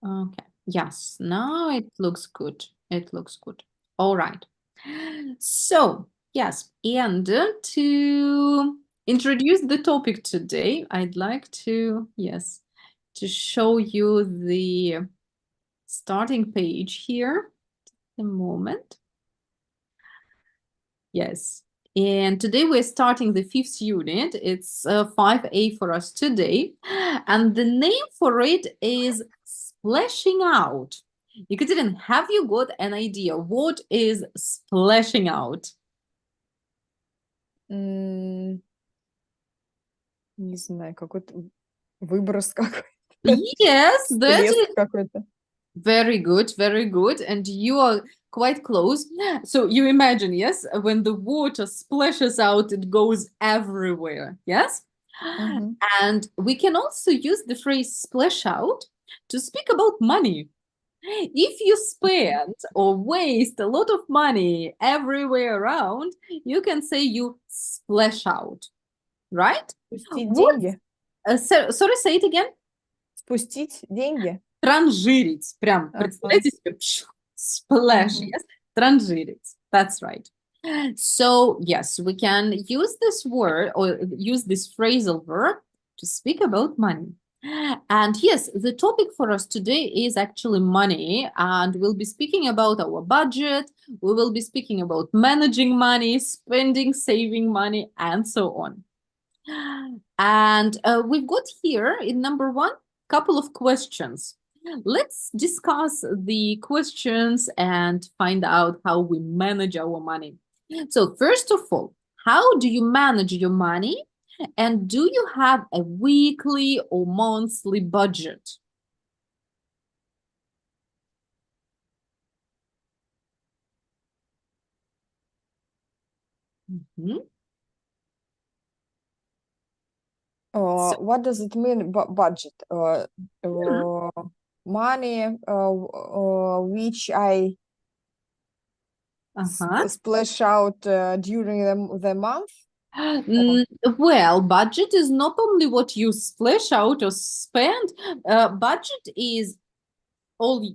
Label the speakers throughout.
Speaker 1: Okay. Yes, now it looks good. It looks good. All right. So, yes, and to introduce the topic today, I'd like to, yes, to show you the starting page here. A moment. Yes. And today we're starting the fifth unit. It's 5A for us today. And the name for it is Splashing Out. Ekaterina, have you got an idea what is splashing out?
Speaker 2: Не знаю, какой-то выброс какой-то,
Speaker 1: Yes, that
Speaker 2: всплеск
Speaker 1: is
Speaker 2: какой-то.
Speaker 1: very good, very good. And you are quite close. So you imagine, yes, when the water splashes out, it goes everywhere. Yes?
Speaker 2: Мгм.
Speaker 1: And we can also use the phrase splash out to speak about money. If you spend or waste a lot of money everywhere around, you can say you splash out, right?
Speaker 2: Спустить
Speaker 1: What?
Speaker 2: деньги?
Speaker 1: Sorry, say it again.
Speaker 2: Спустить деньги?
Speaker 1: Транжирить. Прям,
Speaker 2: Ага.
Speaker 1: представляете себе? Splash,
Speaker 2: Мгм.
Speaker 1: yes? Транжирить. That's right. So, yes, we can use this word or use this phrasal verb to speak about money. And yes, the topic for us today is actually money, and we'll be speaking about our budget. We will be speaking about managing money, spending, saving money, and so on. And we've got here in number one, couple of questions. Let's discuss the questions and find out how we manage our money. So, first of all, how do you manage your money? And do you have a weekly or monthly budget? Mhm. So,
Speaker 2: What does it mean, budget?
Speaker 1: yeah.
Speaker 2: Money which I
Speaker 1: Uh-huh.
Speaker 2: splash out during the month? Or-
Speaker 1: Mm, well, budget is not only what you splash out or spend. Budget is all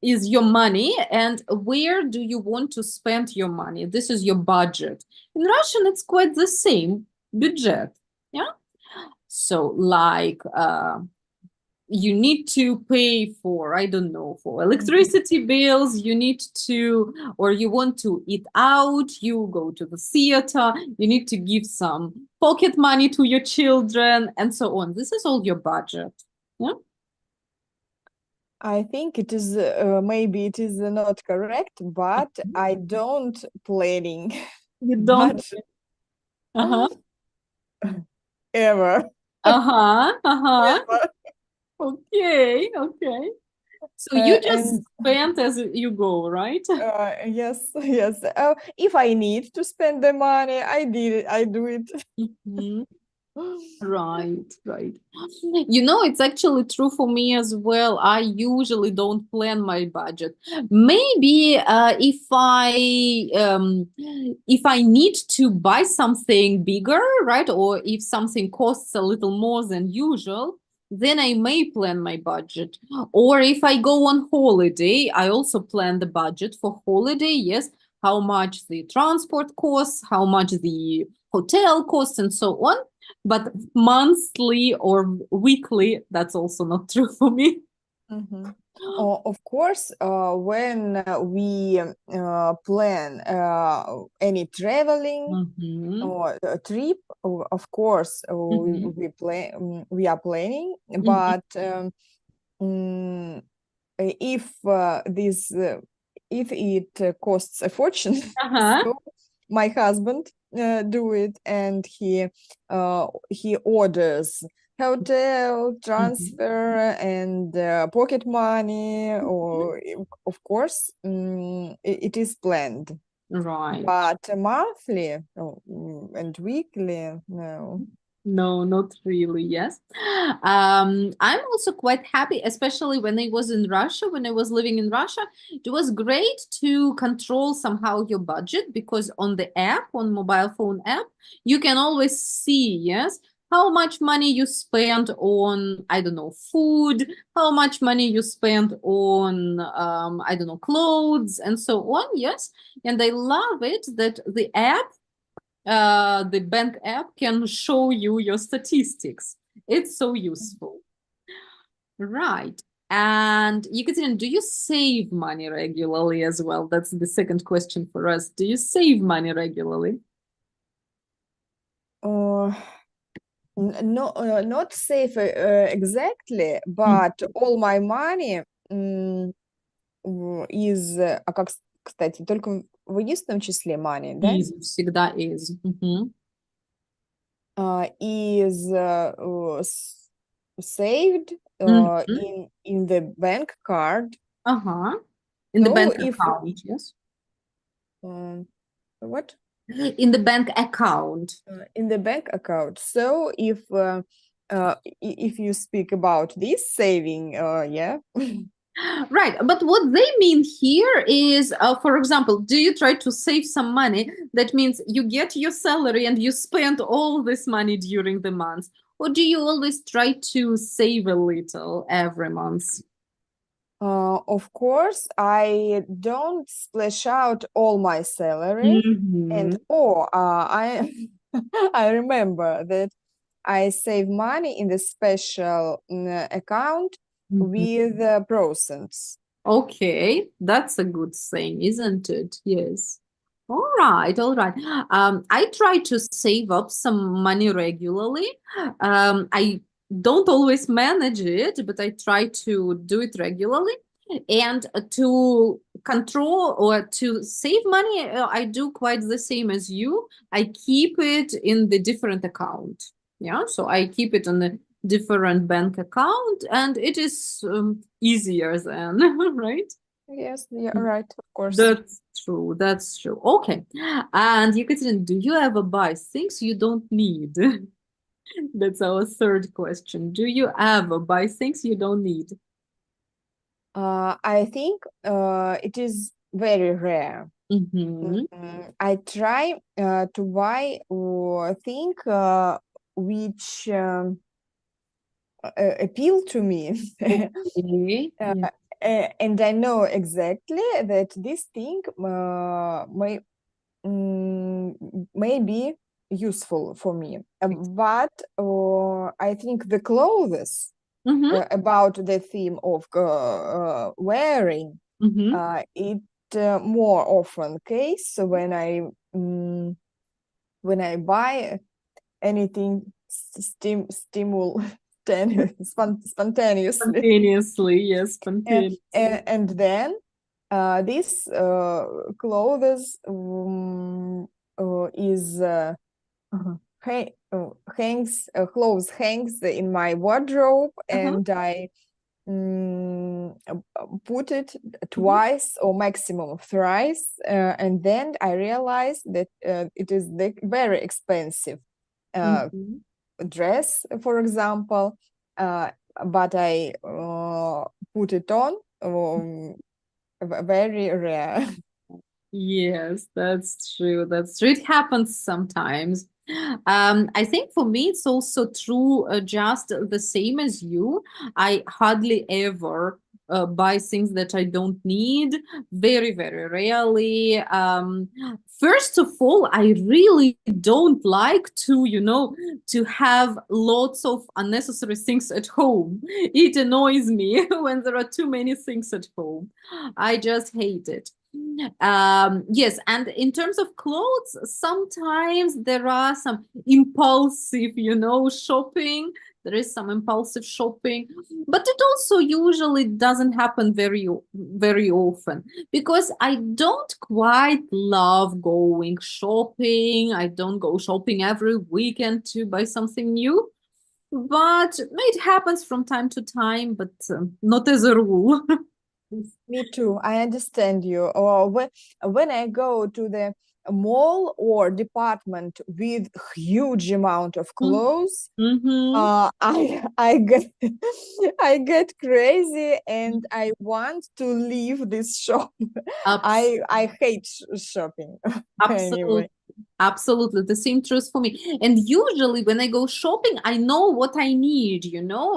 Speaker 1: is your money, and where do you want to spend your money? This is your budget. In Russian, it's quite the same, budget. Yeah. So, like, you need to pay for, I don't know, for electricity bills, you need to, or you want to eat out, you go to the theater, you need to give some pocket money to your children, and so on. This is all your budget. Yeah.
Speaker 2: I think it is maybe it is not correct, but I don't planning
Speaker 1: You don't.
Speaker 2: budget
Speaker 1: Uh-huh.
Speaker 2: ever.
Speaker 1: Uh-huh. Uh-huh.
Speaker 2: Ever.
Speaker 1: Okay. Okay. So you just
Speaker 2: And
Speaker 1: spend as you go, right?
Speaker 2: yes, yes. If I need to spend the money, I did it. I do it.
Speaker 1: Mhm. Right, right. You know, it's actually true for me as well. I usually don't plan my budget. Maybe if I need to buy something bigger, right, or if something costs a little more than usual, then I may plan my budget. Or if I go on holiday, I also plan the budget for holiday. Yes, how much the transport costs, how much the hotel costs, and so on. But monthly or weekly, that's also not true for me.
Speaker 2: Mhm. Of course, when we plan any traveling
Speaker 1: Mm-hmm.
Speaker 2: or a trip, of course,
Speaker 1: Mm-hmm.
Speaker 2: we are planning,
Speaker 1: Mm-hmm.
Speaker 2: but mm, if this if it costs a fortune,
Speaker 1: Uh-huh.
Speaker 2: so my husband do it, and he orders hotel
Speaker 1: Mm-hmm.
Speaker 2: transfer and pocket money, or of course it is planned,
Speaker 1: Right.
Speaker 2: but monthly and weekly, no.
Speaker 1: No, not really. Yes. I'm also quite happy, especially when I was in Russia, when I was living in Russia. It was great to control somehow your budget because on the app, on mobile phone app, you can always see, yes, how much money you spent on, I don't know, food, how much money you spent on, I don't know, clothes, and so on. Yes. And I love it that the app, the bank app, can show you your statistics. It's so useful. Right. And Ekaterina, do you save money regularly as well? That's the second question for us. Do you save money regularly?
Speaker 2: Uh, no, not safe exactly, but all my money is, а как, кстати, только в единственном числе money, да?
Speaker 1: Is, всегда is. Мгм.
Speaker 2: Is saved
Speaker 1: Мгм.
Speaker 2: in the bank card.
Speaker 1: Ага. In the
Speaker 2: So
Speaker 1: bank
Speaker 2: if
Speaker 1: account, yes.
Speaker 2: what?
Speaker 1: In the bank account.
Speaker 2: In the bank account. So if you speak about this saving, yeah.
Speaker 1: Right. But what they mean here is, for example, do you try to save some money? That means you get your salary and you spend all this money during the month. Or do you always try to save a little every month?
Speaker 2: Of course, I don't splash out all my salary, and
Speaker 1: Mhm.
Speaker 2: I I remember that I save money in the special account
Speaker 1: Mhm.
Speaker 2: with percents.
Speaker 1: Okay, that's a good thing, isn't it? Yes. All right, all right. I try to save up some money regularly. I don't always manage it, but I try to do it regularly. And to control or to save money, I do quite the same as you. I keep it in the different account. Yeah, so I keep it on the different bank account, and it is easier then, right?
Speaker 2: Yes, yeah, right, of course.
Speaker 1: That's true. That's true. Okay. And Yekaterina, do you ever buy things you don't need? That's our third question. Do you ever buy things you don't need?
Speaker 2: I think it is very rare.
Speaker 1: Mm-hmm.
Speaker 2: I try to buy or think which appeal to me.
Speaker 1: Okay.
Speaker 2: Uh,
Speaker 1: Yeah.
Speaker 2: and I know exactly that this thing may be useful for me. But I think the clothes
Speaker 1: Mm-hmm.
Speaker 2: about the theme of wearing
Speaker 1: Mm-hmm.
Speaker 2: it more often case when I buy anything spontaneously,
Speaker 1: Spontaneously, yes,
Speaker 2: and,
Speaker 1: spontaneously.
Speaker 2: and then this clothes is hangs clothes hangs in my wardrobe,
Speaker 1: Uh-huh.
Speaker 2: and I put it
Speaker 1: Mm-hmm.
Speaker 2: twice or maximum thrice, and then I realized that it is the very expensive
Speaker 1: Mm-hmm.
Speaker 2: dress, for example, but I put it on very rare.
Speaker 1: Yes, that's true. That's true. It happens sometimes. I think for me, it's also true, just the same as you. I hardly ever buy things that I don't need, very, very rarely. First of all, I really don't like to, to have lots of unnecessary things at home. It annoys me when there are too many things at home. I just hate it. Yes, and in terms of clothes, sometimes there are some impulsive, shopping. There is some impulsive shopping, but it also usually doesn't happen very often because I don't quite love going shopping. I don't go shopping every weekend to buy something new, but it happens from time to time, but not as a rule.
Speaker 2: Me too. I understand you. Or when I go to the mall or department with huge amount of clothes,
Speaker 1: Mm-hmm.
Speaker 2: I get I get crazy and I want to leave this shop. I hate shopping anyway.
Speaker 1: Absolutely. Absolutely, the same truth for me. And usually when I go shopping, I know what I need,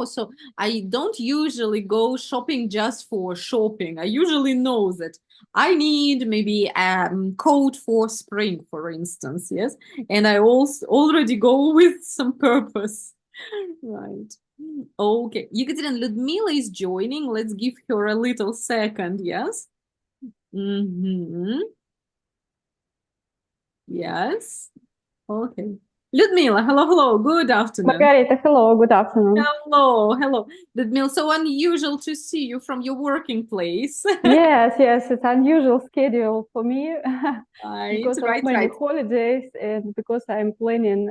Speaker 1: so I don't usually go shopping just for shopping. I usually know that I need maybe a coat for spring, for instance, yes, and I also already go with some purpose. Right. Okay, Ekaterina, Ludmila is joining. Let's give her a little second, yes. Yes. Okay. Ludmila, hello. Good afternoon.
Speaker 3: Margarita, hello, good afternoon.
Speaker 1: Hello. Ludmila, so unusual to see you from your working place.
Speaker 3: Yes, it's unusual schedule for me
Speaker 1: Right,
Speaker 3: because of
Speaker 1: right.
Speaker 3: many holidays and because I'm planning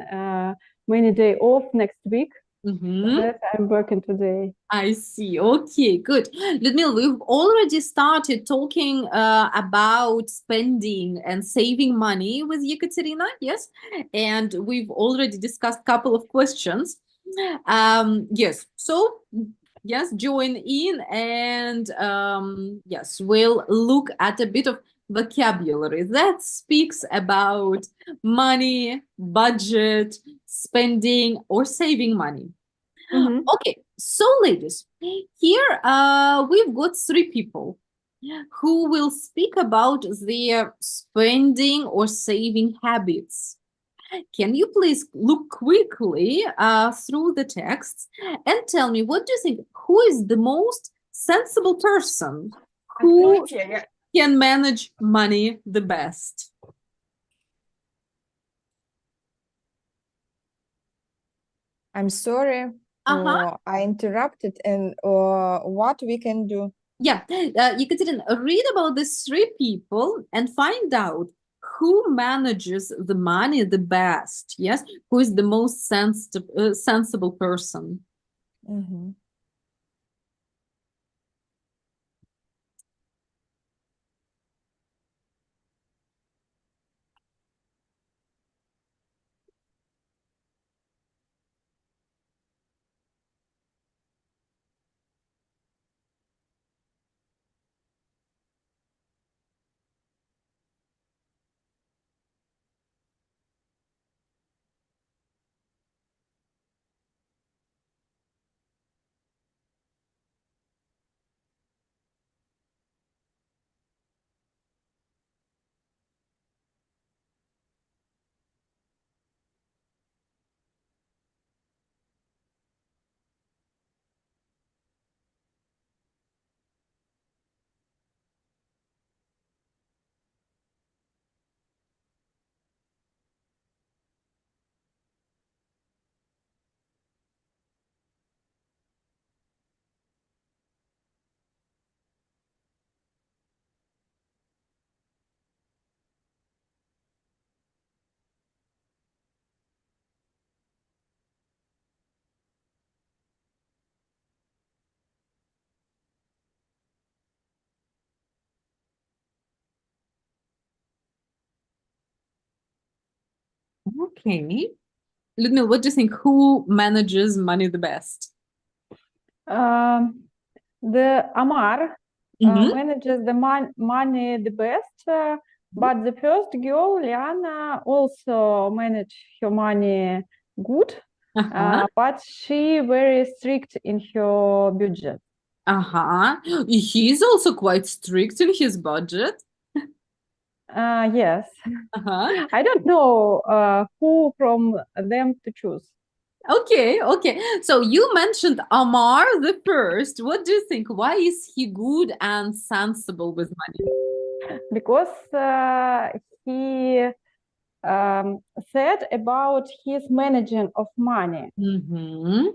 Speaker 3: many day off next week.
Speaker 1: Mm-hmm.
Speaker 3: That I'm working today.
Speaker 1: I see. Okay, good. Ludmila, we've already started talking about spending and saving money with Ekaterina, yes? And we've already discussed a couple of questions. Yes, so yes, join in and yes, we'll look at a bit of vocabulary that speaks about money, budget, spending, or saving money.
Speaker 3: Mhm.
Speaker 1: Okay, so ladies, here we've got three people who will speak about their spending or saving habits. Can you please look quickly through the texts and tell me what do you think? Who is the most sensible person who can manage money the best?
Speaker 2: I'm sorry,
Speaker 1: Uh-huh.
Speaker 2: I interrupted. And what we can do?
Speaker 1: Yeah, Ekaterina, read about these three people and find out who manages the money the best. Yes, who is the most sensible person.
Speaker 2: Mhm.
Speaker 1: Okay. Ludmila, what do you think? Who manages money the best?
Speaker 3: The Amar
Speaker 1: Mm-hmm.
Speaker 3: manages the money the best, but the first girl, Liana, also manage her money good,
Speaker 1: Uh-huh.
Speaker 3: but she very strict in her budget.
Speaker 1: Uh-huh. He's also quite strict in his budget.
Speaker 3: Yes,
Speaker 1: Uh-huh.
Speaker 3: I don't know who from them to choose.
Speaker 1: Okay. So you mentioned Amar the first. What do you think? Why is he good and sensible with money?
Speaker 3: Because he said about his managing of money
Speaker 1: Mm-hmm.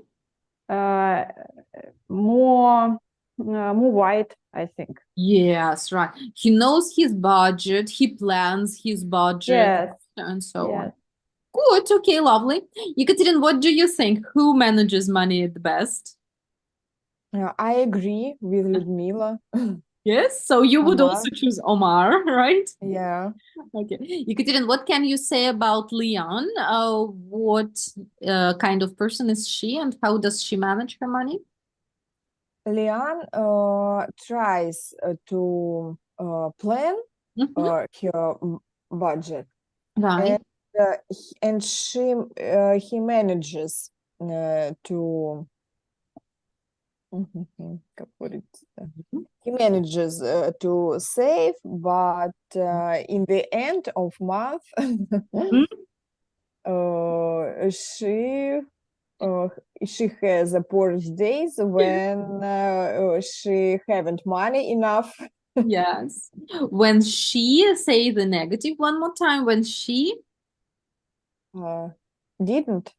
Speaker 3: uh, more wide, I think.
Speaker 1: Yes, right. He knows his budget, he plans his budget,
Speaker 3: Yes,
Speaker 1: and so on.
Speaker 3: yes.
Speaker 1: Good, okay, lovely. Ekaterina, what do you think? Who manages money the best?
Speaker 2: I agree with Ludmila.
Speaker 1: Yes, so you would
Speaker 2: Amar.
Speaker 1: also choose Omar, right?
Speaker 2: Yeah.
Speaker 1: Okay. Ekaterina, what can you say about Leon? What kind of person is she and how does she manage her money?
Speaker 2: Lian tries to plan
Speaker 1: Mhm.
Speaker 2: her budget.
Speaker 1: Right.
Speaker 2: And he manages to как говорится, he manages to save, but in the end of month she has a poor days when she haven't money enough.
Speaker 1: Yes. When she, say the negative one more time, when she
Speaker 2: Didn't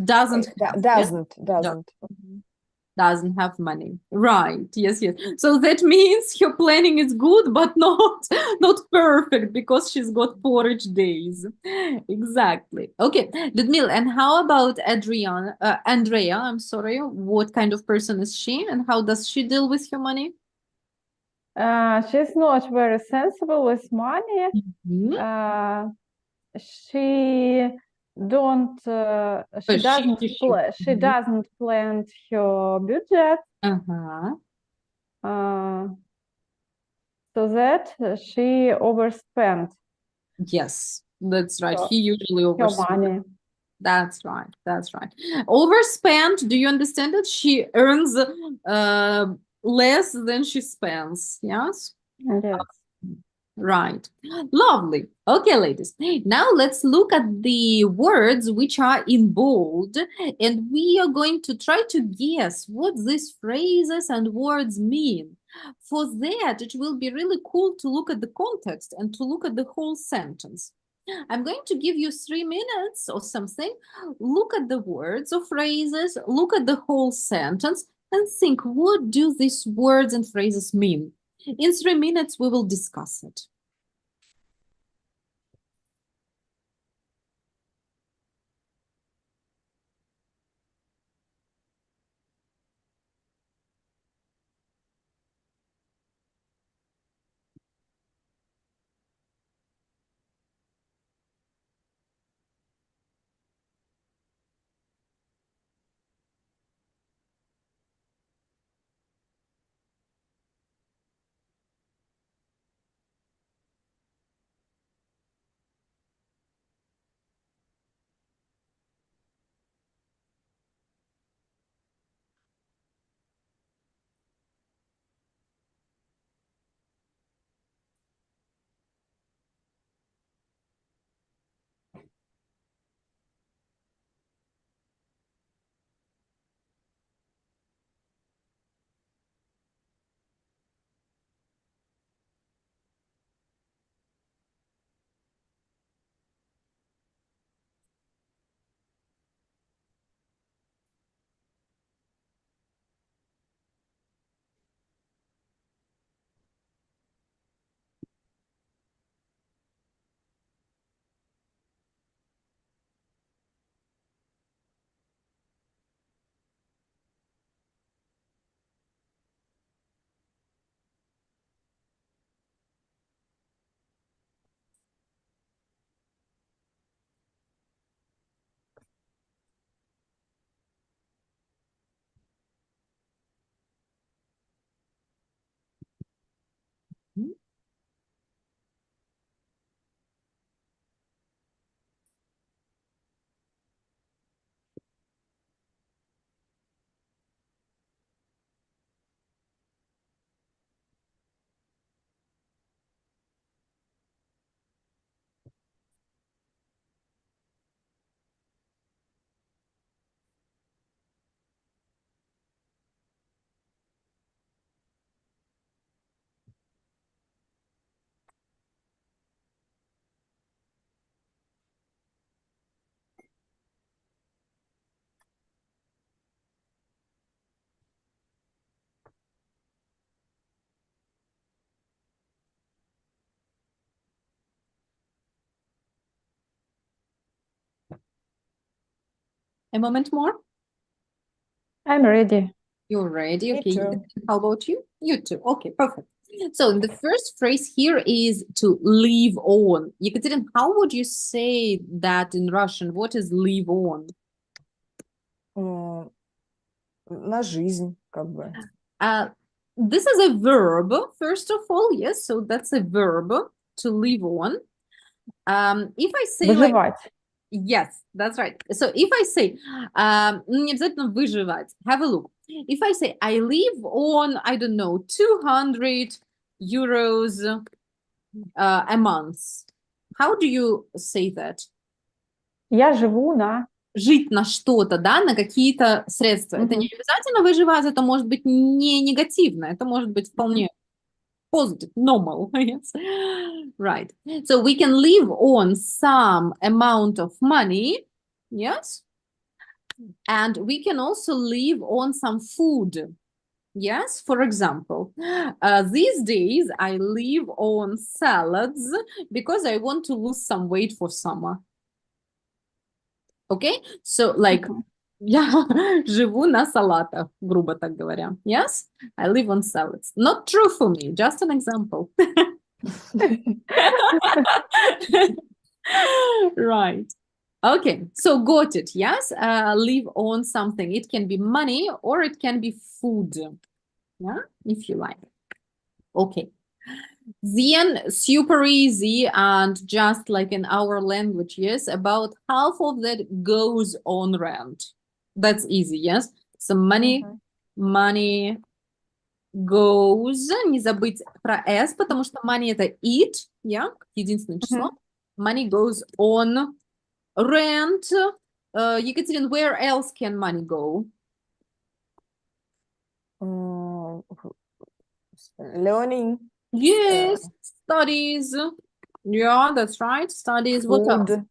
Speaker 1: doesn't have, yes?
Speaker 2: doesn't.
Speaker 1: Doesn't have money. Right. Yes, yes. So that means her planning is good, but not perfect because she's got porridge days. Exactly. Okay, Ludmila, and how about Andrea, I'm sorry. What kind of person is she and how does she deal with her money?
Speaker 3: She's not very sensible with money.
Speaker 1: Mhm.
Speaker 3: She don't she doesn't she
Speaker 1: Mhm.
Speaker 3: doesn't plan her budget,
Speaker 1: Uh-huh.
Speaker 3: so that she overspent
Speaker 1: Yes, that's right.
Speaker 3: her,
Speaker 1: He usually
Speaker 3: her
Speaker 1: overspends.
Speaker 3: money.
Speaker 1: That's right. That's right. Overspent. Do you understand it? She earns less than she spends. Yes.
Speaker 3: Yes.
Speaker 1: Right. Lovely. Okay, ladies. Now let's look at the words which are in bold, and we are going to try to guess what these phrases and words mean. For that, it will be really cool to look at the context and to look at the whole sentence. I'm going to give you 3 minutes or something. Look at the words or phrases, look at the whole sentence, and think, what do these words and phrases mean? In 3 minutes, we will discuss it. A moment more.
Speaker 3: I'm ready.
Speaker 1: You're ready.
Speaker 2: Me
Speaker 1: Okay.
Speaker 2: too.
Speaker 1: How about you? You too. Okay, perfect. So the first phrase here is to live on. Ekaterina, how would you say that in Russian? What is live on?
Speaker 2: На жизнь, как бы.
Speaker 1: This is a verb, first of all, yes, so that's a verb to live on. If I say like,
Speaker 3: Выживать.
Speaker 1: yes, that's right. So if I say, не обязательно выживать, have a look. If I say, I live on, I don't know, 200 euros a month, how do you say that?
Speaker 3: Я живу на...
Speaker 1: Жить на что-то, да, на какие-то средства. Это не обязательно выживать, это может быть не негативно, это может быть вполне positive, normal, yes. Right. So we can live on some amount of money, yes. And we can also live on some food. Yes, for example, these days I live on salads because I want to lose some weight for summer. Okay, so like, я живу на салатах, грубо так говоря. Yes, I live on salads. Not true for me, just an example. Right. Okay, so got it. Yes, live on something. It can be money or it can be food. Yeah, if you like. Okay. Then super easy and just like in our language, yes, about half of that goes on rent. That's easy, yes. So money goes. Не забыть про S, потому что money это it, yeah, единственное число. Money goes on rent. Екатерин, where else can money go?
Speaker 2: Learning,
Speaker 1: Yes, studies. Yeah, that's right. Studies. What else?
Speaker 2: food.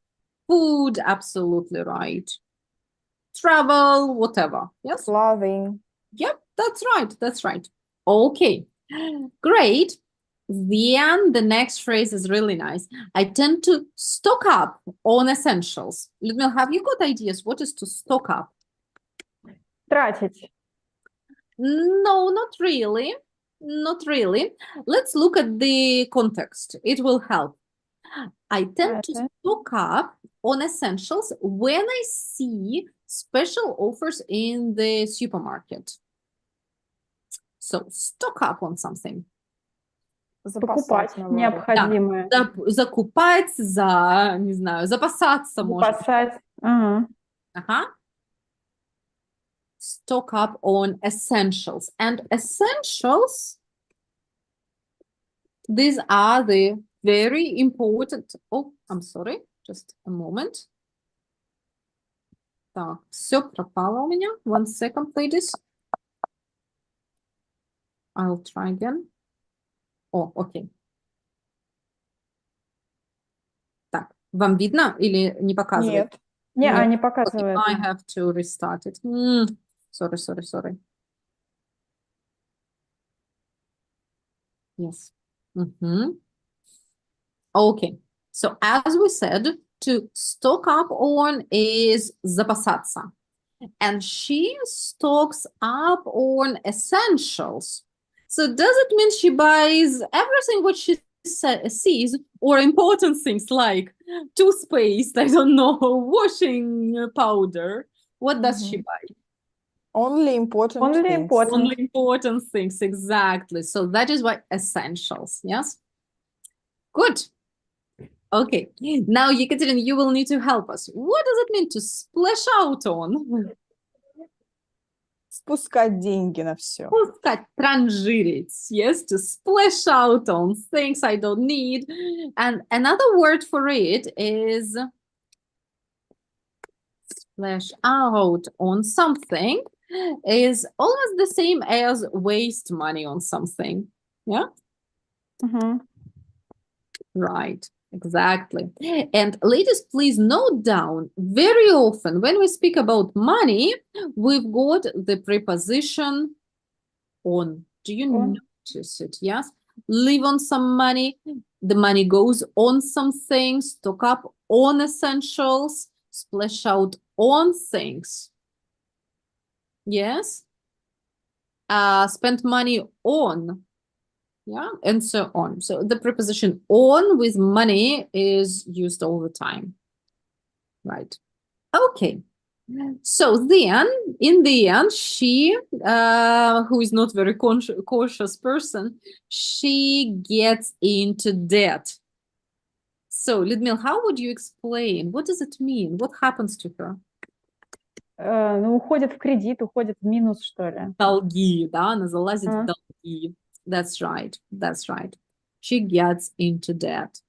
Speaker 1: Food, absolutely right. Travel, whatever. Yes.
Speaker 2: Clothing.
Speaker 1: Yep, that's right. That's right. Okay, great. Then the next phrase is really nice. I tend to stock up on essentials. Ludmila, have you got ideas? What is to stock up?
Speaker 3: Тратить.
Speaker 1: No, not really. Not really. Let's look at the context. It will help. I tend to
Speaker 3: Okay.
Speaker 1: stock up on essentials when I see special offers in the supermarket. So stock up on something.
Speaker 3: Покупать
Speaker 2: Запасать, наоборот.
Speaker 3: необходимое.
Speaker 1: Закупать, не знаю, запасаться, может.
Speaker 3: Запасать. Ага.
Speaker 1: Stock up on essentials. And essentials, these are the very important. Oh, I'm sorry. Just a moment. Так, все пропало у меня. 1 second, ladies. I'll try again. О, окей. Так, вам видно или не показывает?
Speaker 2: Нет.
Speaker 3: Не, не
Speaker 1: Okay,
Speaker 3: показывает.
Speaker 1: I have to restart it. Sorry. Yes. Okay. So as we said, to stock up on is запасаться. And she stocks up on essentials. So does it mean she buys everything what she sees or important things like toothpaste, I don't know, washing powder? What does she buy?
Speaker 2: Only important
Speaker 3: Only
Speaker 2: things.
Speaker 3: important.
Speaker 1: Only important things, exactly. So that is what essentials, yes? Good. Okay. Now, Yekaterina, you will need to help us. What does it mean to splash out on?
Speaker 2: Спускать деньги на все.
Speaker 1: Пускать, транжирить, yes, to splash out on things I don't need. And another word for it is splash out on something is almost the same as waste money on something. Yeah? Right, exactly. And ladies, please note down, very often when we speak about money, we've got the preposition on. Do you
Speaker 3: On.
Speaker 1: notice it? Yes. Live on some money. The money goes on some things, stock up on essentials, splash out on things. Yes. Spend money on. Yeah, and so on. So the preposition on with money is used all the time. Right. Okay. So then, in the end, she, who is not very cautious person, she gets into debt. So, Людмил, how would you explain? What does it mean? What happens to her?
Speaker 3: Ну, уходит в кредит, уходит в минус, что ли.
Speaker 1: Долги, да, она залазит в
Speaker 3: А.
Speaker 1: долги. That's right. That's right. She gets into debt.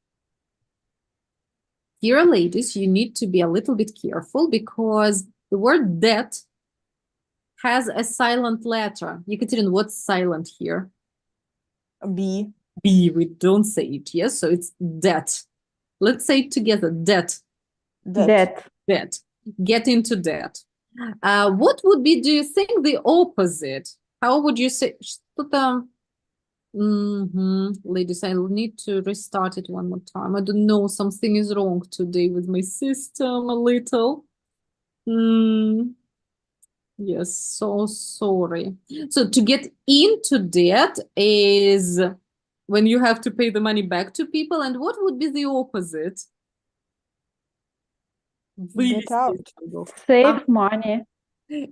Speaker 1: Here, ladies, you need to be a little bit careful because the word debt has a silent letter. Екатерина, what's silent here?
Speaker 2: B.
Speaker 1: B, we don't say it, yes? So it's debt. Let's say it together, debt,
Speaker 2: Debt.
Speaker 1: debt. Get into debt. What would be, do you think, the opposite? How would you say? Что-то... Ladies, I need to restart it one more time. I don't know, something is wrong today with my system a little. Yes, so sorry. So to get into debt is when you have to pay the money back to people, and what would be the opposite?
Speaker 2: Get out.
Speaker 3: Save money.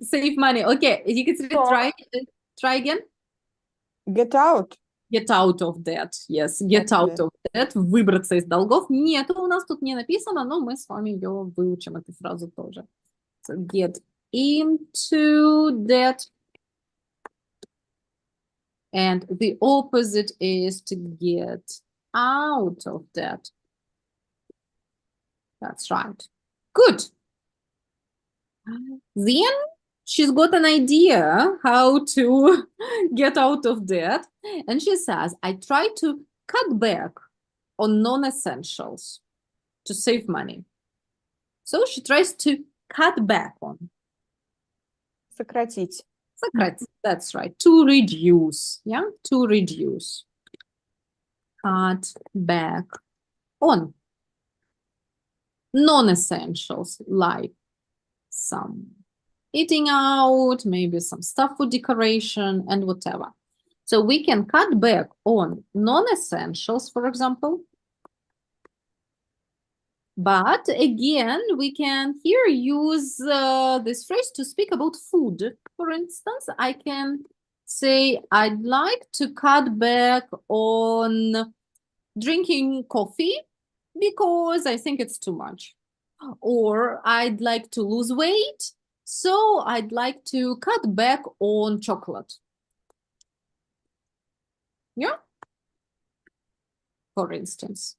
Speaker 1: Save money. Okay, Екатерина, try again.
Speaker 2: Get out.
Speaker 1: Get out of debt. Yes, get out of debt. Выбраться из долгов. Нет, у нас тут не написано, но мы с вами ее выучим, эту фразу тоже. So get into debt. And the opposite is to get out of debt. That's right. Good. Then she's got an idea how to get out of debt. And she says, I try to cut back on non-essentials to save money. So she tries to cut back on.
Speaker 2: Сократить.
Speaker 1: Сократить, that's right. To reduce, yeah? To reduce. Cut back on non-essentials like some eating out, maybe some stuff for decoration and whatever. So we can cut back on non-essentials, for example. But again, we can here use this phrase to speak about food. For instance, I can say, I'd like to cut back on drinking coffee because I think it's too much. Or I'd like to lose weight, so I'd like to cut back on chocolate. Yeah? For instance.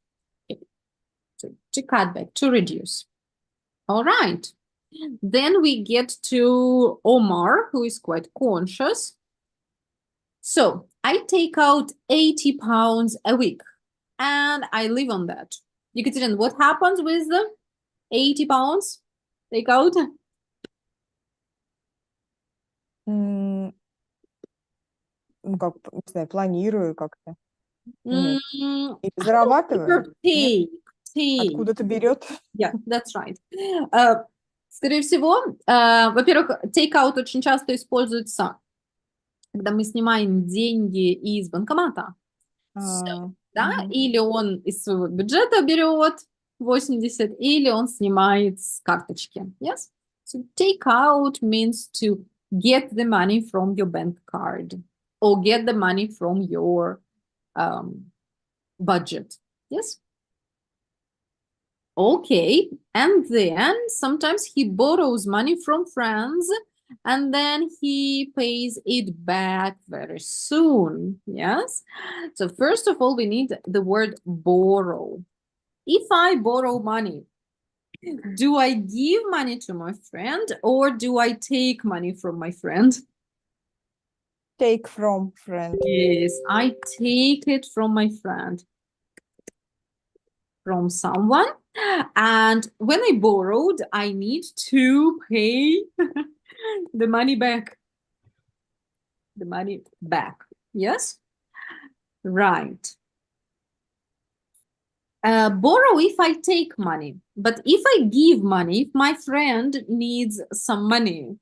Speaker 1: To cut back, to reduce. All right. Then we get to Omar, who is quite conscious. So I take out 80 pounds a week and I live on that. Екатерина, what happens with the 80 pounds take out?
Speaker 2: Ну, как, не знаю, планирую как-то. Нет. Или зарабатываю? Нет?
Speaker 1: Take.
Speaker 2: Откуда-то берет?
Speaker 1: Yeah, that's right. Скорее всего, во-первых, take out очень часто используется, когда мы снимаем деньги из банкомата. So, да, или он из своего бюджета берет 80, или он снимает с карточки. Yes? So take out means to get the money from your bank card or get the money from your budget. Yes? Okay, and then sometimes he borrows money from friends and then he pays it back very soon. Yes? So first of all, we need the word borrow. If I borrow money, do I give money to my friend or do I take money from my friend?
Speaker 2: Take from friend.
Speaker 1: Yes, I take it from my friend. From someone. And when I borrowed, I need to pay the money back. The money back. Yes? Right. Borrow if I take money. But if I give money, if my friend needs some money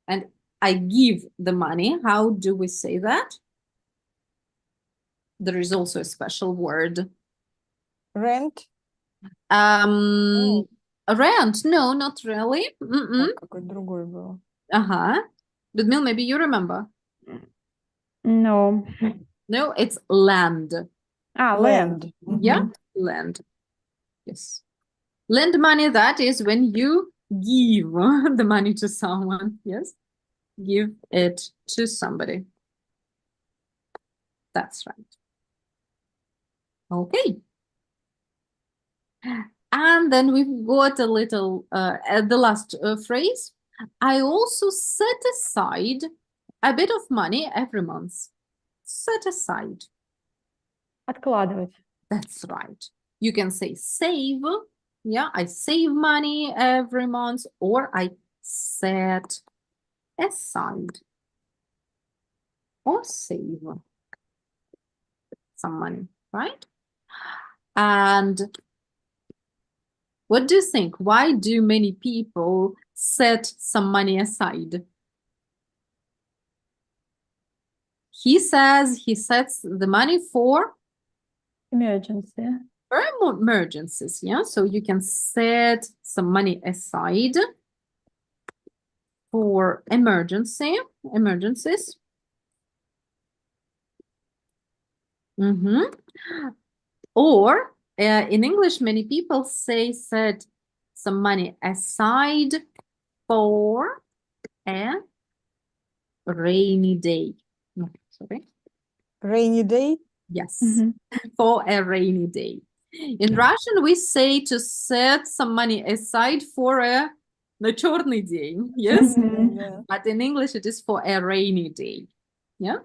Speaker 1: and I give the money, how do we say that? There is also a special word.
Speaker 2: Rent?
Speaker 1: Rent? No, not really.
Speaker 2: Какой-то другой был.
Speaker 1: Людмила, maybe you remember?
Speaker 3: No.
Speaker 1: No, it's land.
Speaker 3: Land.
Speaker 1: Yeah, land. Yes. Lend money, that is when you give the money to someone. Yes. Give it to somebody. That's right. Okay. And then we've got a little, at the last phrase. I also set aside a bit of money every month. Set aside.
Speaker 3: Откладывать.
Speaker 1: That's right. You can say save. Yeah, I save money every month, or I set aside or save some money, right? And what do you think? Why do many people set some money aside? He says he sets the money for
Speaker 3: Emergency.
Speaker 1: emergencies, yeah? So you can set some money aside for emergencies. Or in English, many people say set some money aside for a rainy day. No, sorry.
Speaker 2: Rainy day.
Speaker 1: Yes,
Speaker 3: Мгм.
Speaker 1: for a rainy day. In Russian, we say to set some money aside for a на черный день. Yes,
Speaker 3: Мгм.
Speaker 2: Yeah.
Speaker 1: but in English, it is for a rainy day. Yeah.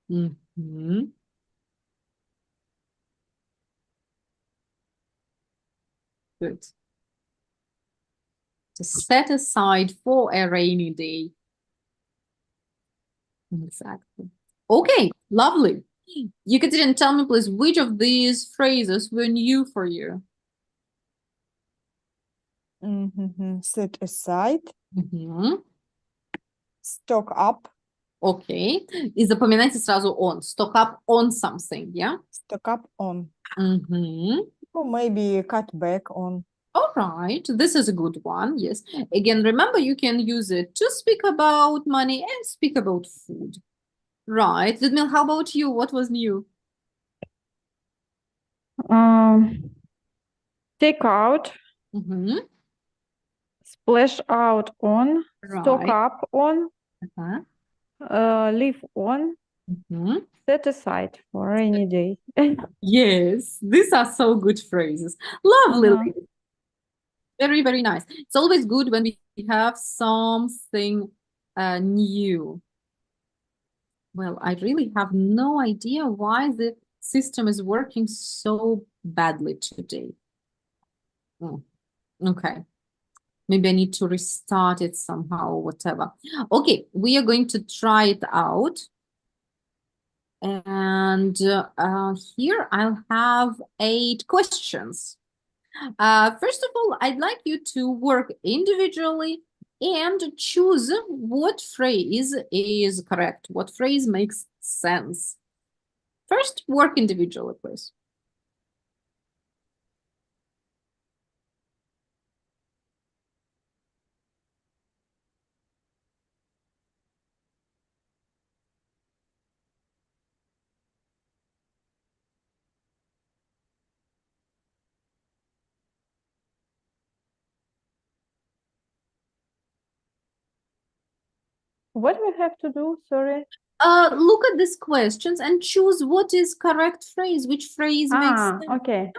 Speaker 1: Mhm. Good. To set aside for a rainy day. Exactly. Okay, lovely. Ekaterina, tell me please, which of these phrases were new for you?
Speaker 2: Set aside,
Speaker 1: Мгм.
Speaker 2: stock up,
Speaker 1: Окей. И запоминайте сразу on. Stock up on something, yeah?
Speaker 2: stock up on,
Speaker 1: Мгм.
Speaker 2: or maybe cut back on.
Speaker 1: All right, this is a good one. Yes. Again, remember you can use it to speak about money and speak about food. Right. Ludmila, how about you? What was new?
Speaker 3: Take out,
Speaker 1: Мгм.
Speaker 3: splash out on, stock
Speaker 1: Right.
Speaker 3: up on,
Speaker 1: Ага.
Speaker 3: leave on,
Speaker 1: Мгм.
Speaker 3: set aside for rainy day.
Speaker 1: Yes, these are so good phrases. Lovely.
Speaker 3: Ага.
Speaker 1: Ladies. Very, very nice. It's always good when we have something new. Well, I really have no idea why the system is working so badly today. Oh, okay. Maybe I need to restart it somehow, whatever. Okay, we are going to try it out. And here I'll have 8 questions. First of all, I'd like you to work individually and choose what phrase is correct, what phrase makes sense. First, work individually, please.
Speaker 3: What we have to do? Sorry.
Speaker 1: Look at these questions and choose what is correct phrase, which phrase makes sense.
Speaker 3: Okay.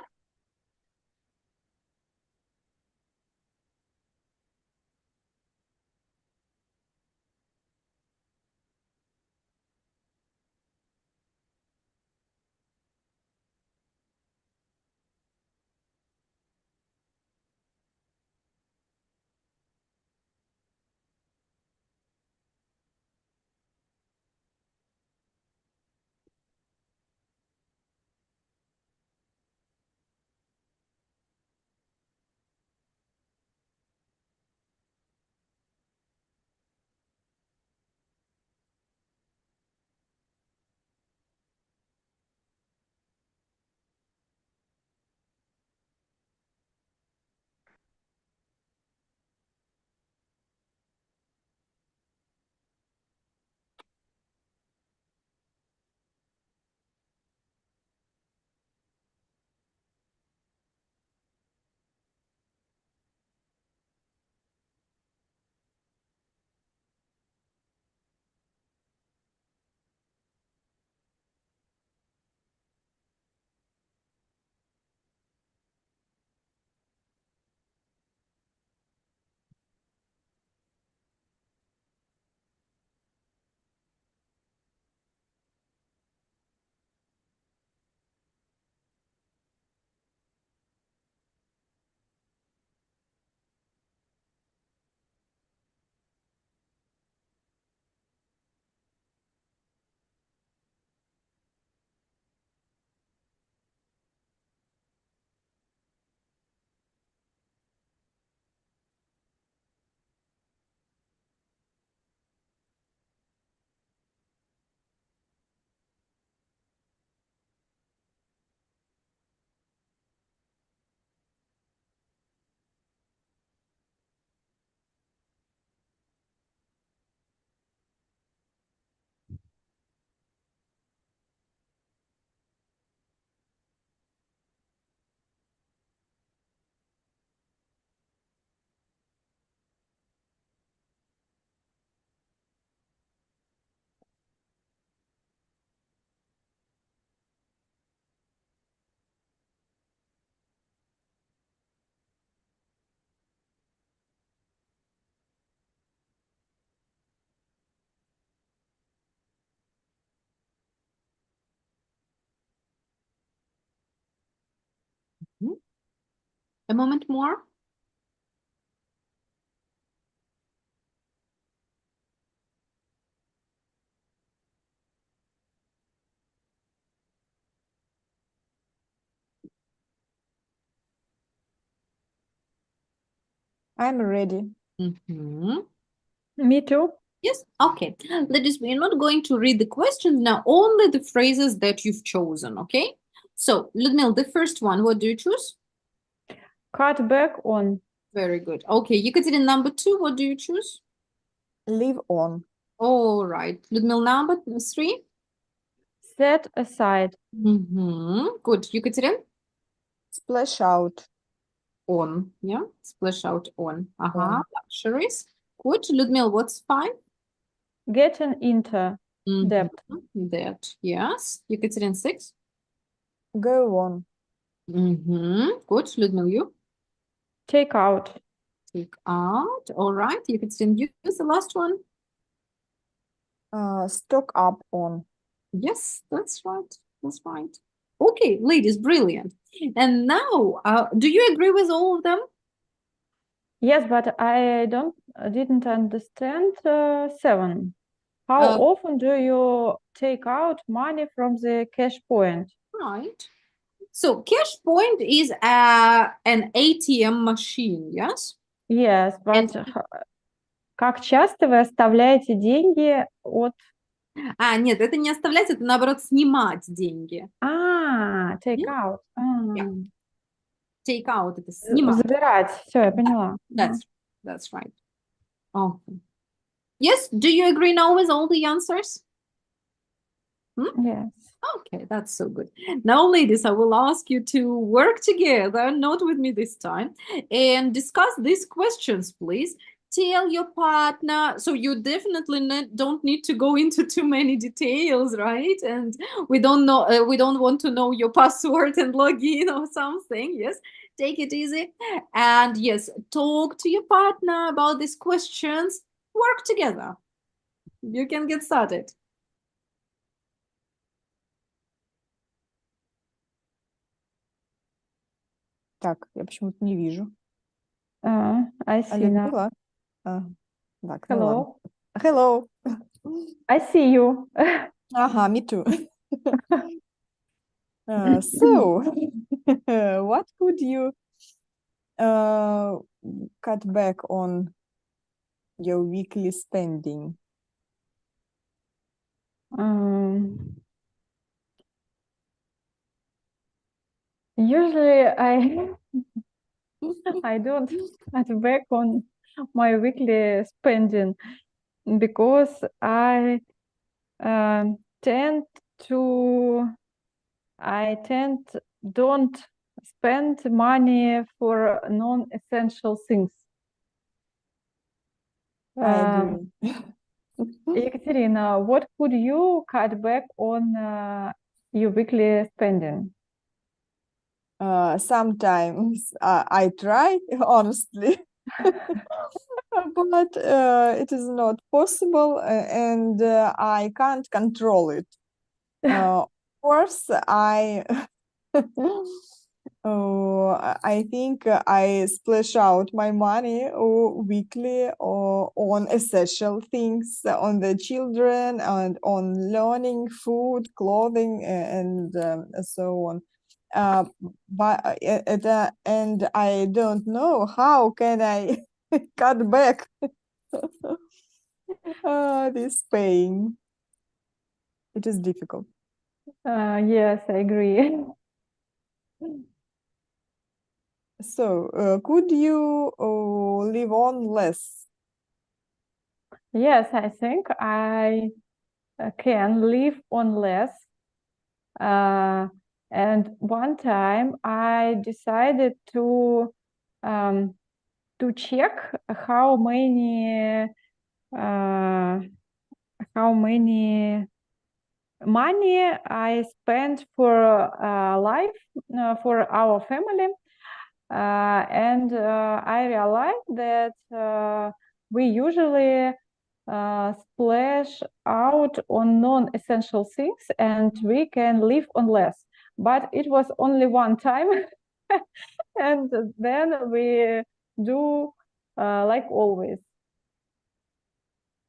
Speaker 1: A moment more.
Speaker 2: I'm ready.
Speaker 1: Mhm.
Speaker 3: Me too.
Speaker 1: Yes, okay. Ladies, we're not going to read the questions now, only the phrases that you've chosen, okay? So, Ludmila, the first one, what do you choose?
Speaker 3: Cut back on.
Speaker 1: Very good. Okay, Yekaterina, number 2, what do you choose?
Speaker 2: Live on.
Speaker 1: All right. Ludmila, number 3?
Speaker 3: Set aside.
Speaker 1: Good. Yekaterina?
Speaker 2: Splash out.
Speaker 1: On, yeah? Splash out on.
Speaker 2: On.
Speaker 1: Luxuries. Good. Ludmila, what's 5?
Speaker 3: Getting into debt.
Speaker 1: That, yes. Yekaterina, 6?
Speaker 2: Go on.
Speaker 1: Good. Ludmila, you?
Speaker 3: Take out.
Speaker 1: Take out. All right. Yekaterina, use the last one.
Speaker 2: Stock up on.
Speaker 1: Yes, that's right. That's right. Okay, ladies, brilliant. And now, do you agree with all of them?
Speaker 3: Yes, but I didn't understand 7. How
Speaker 1: Uh,
Speaker 3: often do you take out money from the cash point?
Speaker 1: Right. So cash point is an ATM machine, yes?
Speaker 3: Yes,
Speaker 1: And
Speaker 3: but как часто вы оставляете деньги от...
Speaker 1: нет, это не оставлять, это наоборот снимать деньги.
Speaker 3: take
Speaker 1: Yeah.
Speaker 3: out.
Speaker 1: Yeah. Take out это снимать.
Speaker 3: Забирать. Все, я поняла.
Speaker 1: That's right. Okay. Yes, do you agree now with all the answers?
Speaker 3: Yes.
Speaker 1: Okay, that's so good. Now, ladies, I will ask you to work together, not with me this time, and discuss these questions, please. Tell your partner, so you definitely don't need to go into too many details, right? And we don't know, we don't want to know your password and login or something. Yes, take it easy. And yes, talk to your partner about these questions. Work together. You can get started.
Speaker 2: Так, я почему-то не вижу.
Speaker 3: I see
Speaker 2: Алло,
Speaker 3: now.
Speaker 2: поняла? Так, ну ладно.
Speaker 3: Hello.
Speaker 2: Hello.
Speaker 3: I see you.
Speaker 2: Ага, me too. So, what could you cut back on your weekly spending?
Speaker 3: Usually I don't cut back on my weekly spending because I tend don't spend money for non-essential things.
Speaker 2: I agree.
Speaker 3: Ekaterina, what could you cut back on your weekly spending?
Speaker 2: Sometimes I try, honestly, but it is not possible and I can't control it. Of course, I think I splash out my money weekly or on essential things, on the children and on learning, food, clothing, and so on. But and I don't know how can I cut back this paying. It is difficult.
Speaker 3: Yes, I agree.
Speaker 2: So, could you live on less?
Speaker 3: Yes, I think I can live on less. And one time I decided to check how many money I spent for life for our family, and I realized that we usually splash out on non-essential things and we can live on less. But it was only one time and then we do like always.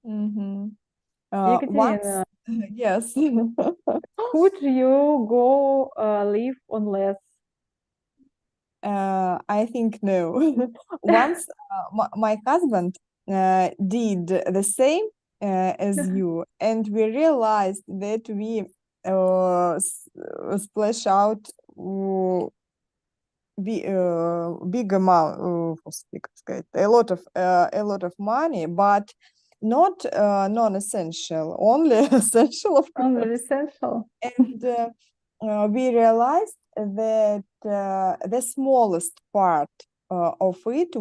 Speaker 2: Mm-hmm.
Speaker 3: Екатерина,
Speaker 2: Yes.
Speaker 3: could you go live on less?
Speaker 2: I think no. Once my husband did the same as you, and we realized that we splash out big amount, как сказать, a lot of money, but not non-essential, only essential, of course.
Speaker 3: Only essential.
Speaker 2: And we realized that the smallest part of it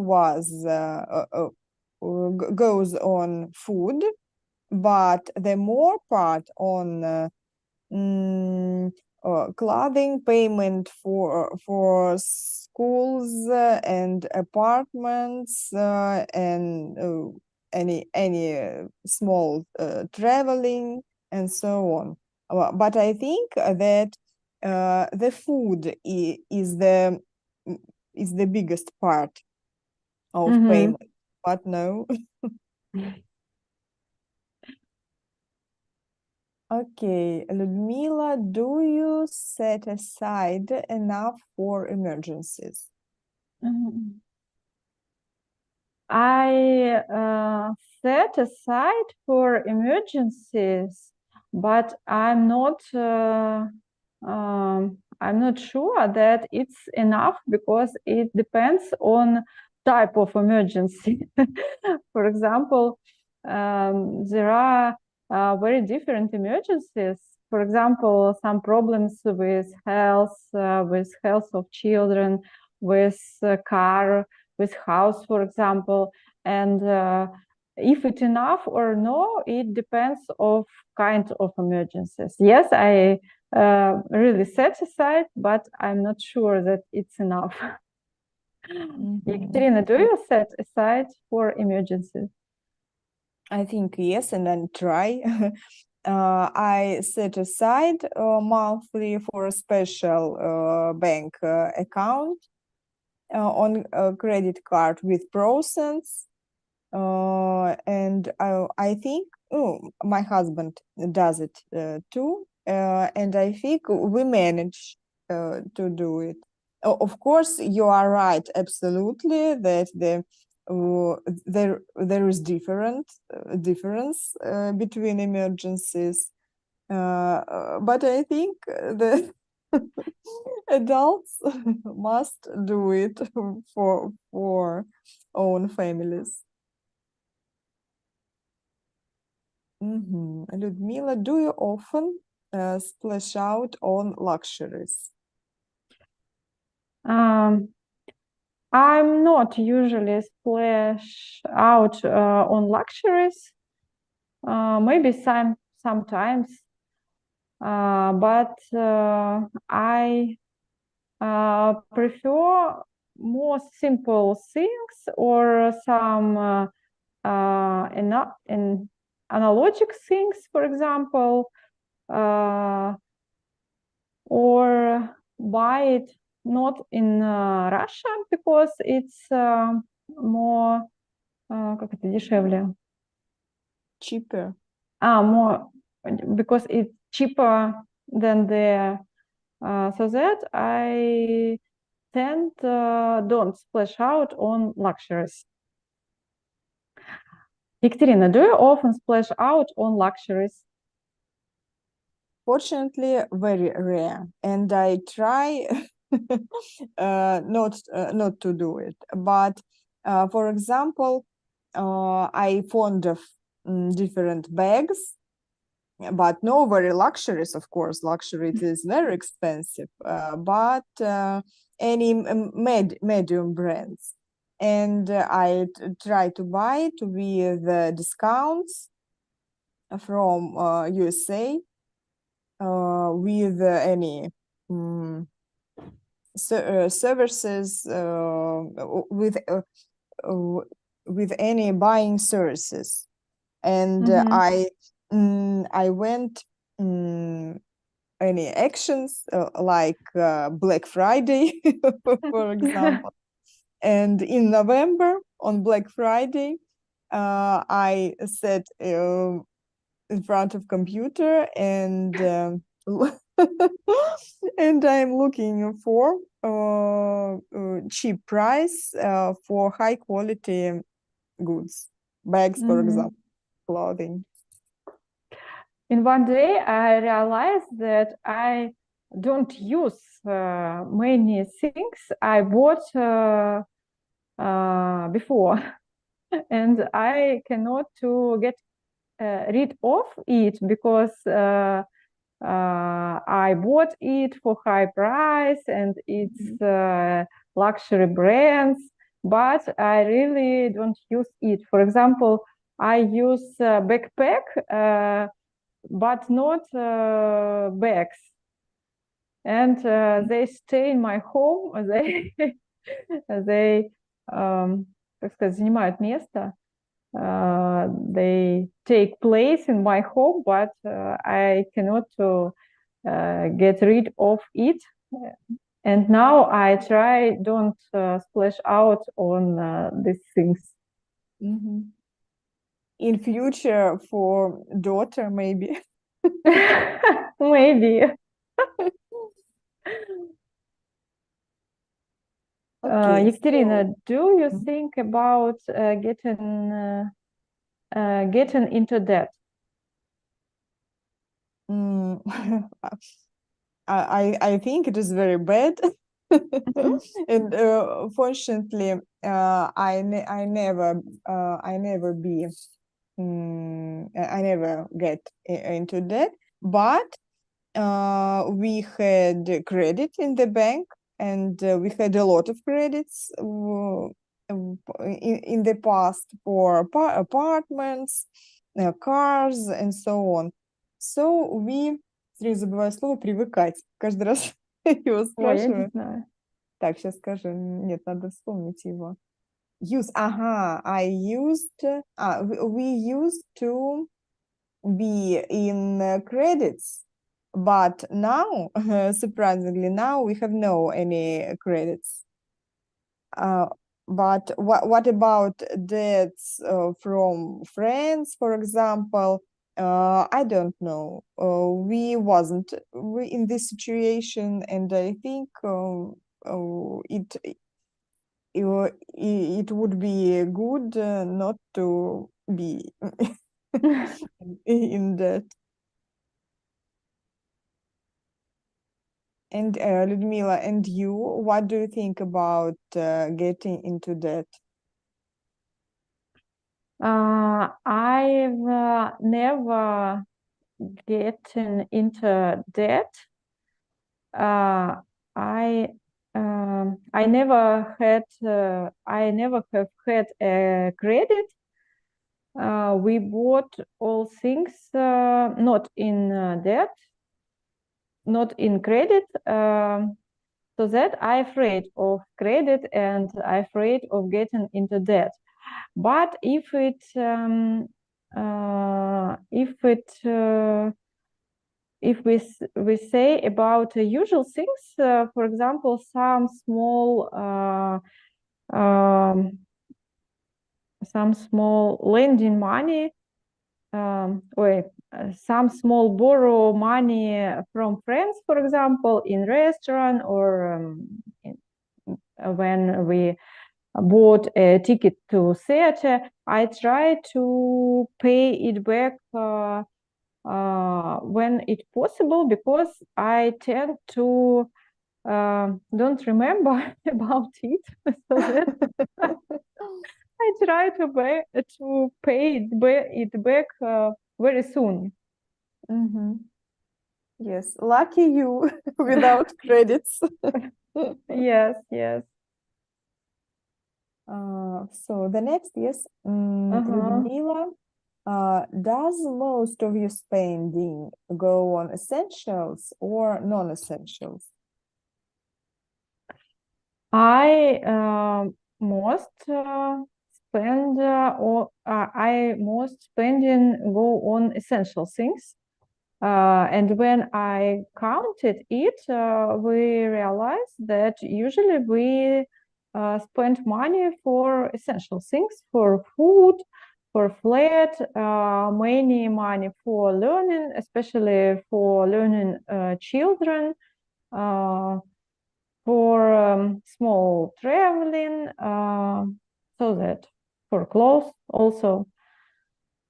Speaker 2: goes on food, but the more part on clothing, payment for schools and apartments, and any small traveling and so on. But I think that the food is the biggest part of
Speaker 3: Mhm.
Speaker 2: payment. But no. Okay, Ludmila, do you set aside enough for emergencies?
Speaker 3: Mhm. I set aside for emergencies, but I'm not sure that it's enough because it depends on type of emergency. For example, there are very different emergencies. For example, some problems with health of children, with car, with house, for example, and if it's enough or no, it depends of kind of emergencies. Yes, I really set aside, but I'm not sure that it's enough. Ekaterina, do you set aside for emergencies?
Speaker 2: I think yes, and then try. I set aside monthly for a special bank account on a credit card with percents. And I think my husband does it too. And I think we manage to do it. Of course, you are right, absolutely, that there is difference between emergencies. But I think the adults must do it for own families. Ludmila, do you often splash out on luxuries?
Speaker 3: I'm not usually splash out on luxuries. Maybe sometimes, but I prefer more simple things or some analogic things, for example, or buy it not in Russia because it's more как это дешевле?
Speaker 2: Cheaper.
Speaker 3: More because it's cheaper than there. So that I tend don't splash out on luxuries. Ekaterina, do you often splash out on luxuries?
Speaker 2: Fortunately, very rare, and I try not to do it. But for example, I fond of different bags, but no very luxuries, of course. Luxury it is very expensive, but any medium brands. And I try to buy it with discounts from USA with any services with any buying services. And I went any actions like Black Friday, for example. And in November, on Black Friday, I sat in front of computer and and I'm looking for cheap price for high quality goods, bags, for example, clothing.
Speaker 3: In one day, I realized that I don't use many things I bought before, and I cannot to get rid of it because I bought it for high price and it's luxury brands, but I really don't use it. For example, I use backpack, but not bags. And they stay in my home, they как сказать, занимают место. They take place in my home, but I cannot get rid of it. And now I try don't splash out on these things.
Speaker 2: In future, for daughter, maybe.
Speaker 3: Maybe.
Speaker 2: Okay,
Speaker 3: Екатерina, do you think about getting into debt?
Speaker 2: I think it is very bad, and fortunately, I never get into debt, but we had credit in the bank, and we had a lot of credits in the past for apartments, cars, and so on. So we, забываю слово, привыкать. Каждый раз его
Speaker 3: Ой, я
Speaker 2: спрашиваю.
Speaker 3: не знаю.
Speaker 2: Так, сейчас скажу. Нет, надо вспомнить его. We used to be in credits, but now, surprisingly, now we have no any credits. But what about debts from friends, for example? I don't know. We wasn't in this situation, and I think it would be good not to be in debt. And Ludmila, and you, what do you think about getting into debt?
Speaker 3: I've never gotten into debt. I never have had a credit. We bought all things not in debt, not in credit. So that I'm afraid of credit and I'm afraid of getting into debt. But if we say about usual things, for example, some small lending money, some small borrow money from friends, for example, in restaurant or when we bought a ticket to theater, I try to pay it back when it's possible, because I tend to don't remember about it. So that I try to pay it back very soon.
Speaker 2: Yes, lucky you without credits.
Speaker 3: Yes, yes.
Speaker 2: So the next, yes, Ludmila, does most of your spending go on essentials or non-essentials?
Speaker 3: I most spending go on essential things. And when I counted it, we realized that usually we spend money for essential things, for food, for flat, many money for learning, especially for learning children, for small traveling, so that for clothes also.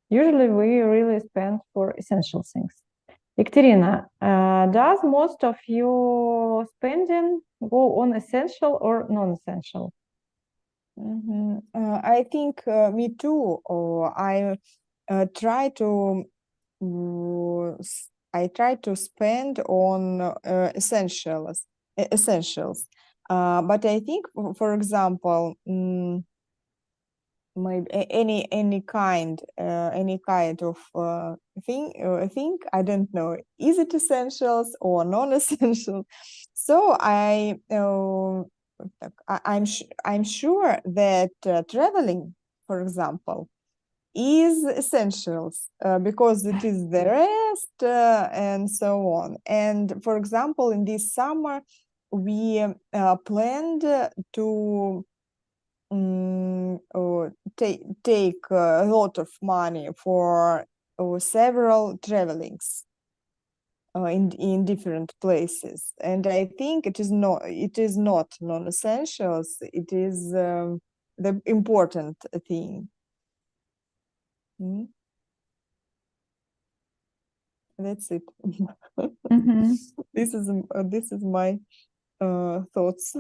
Speaker 3: Usually we really spend for essential things. Ekaterina, does most of your spending go on essential or non-essential?
Speaker 2: I think me too. I try to I try to spend on essentials. But I think, for example, maybe any kind of thing. I don't know, is it essentials or non-essential? So I'm sure that traveling, for example, is essentials because it is the rest and so on. And for example, in this summer, we planned to take a lot of money for several travelings in different places, and I think it is not non-essentials. It is the important thing. That's it.
Speaker 3: Mm-hmm.
Speaker 2: This is my thoughts.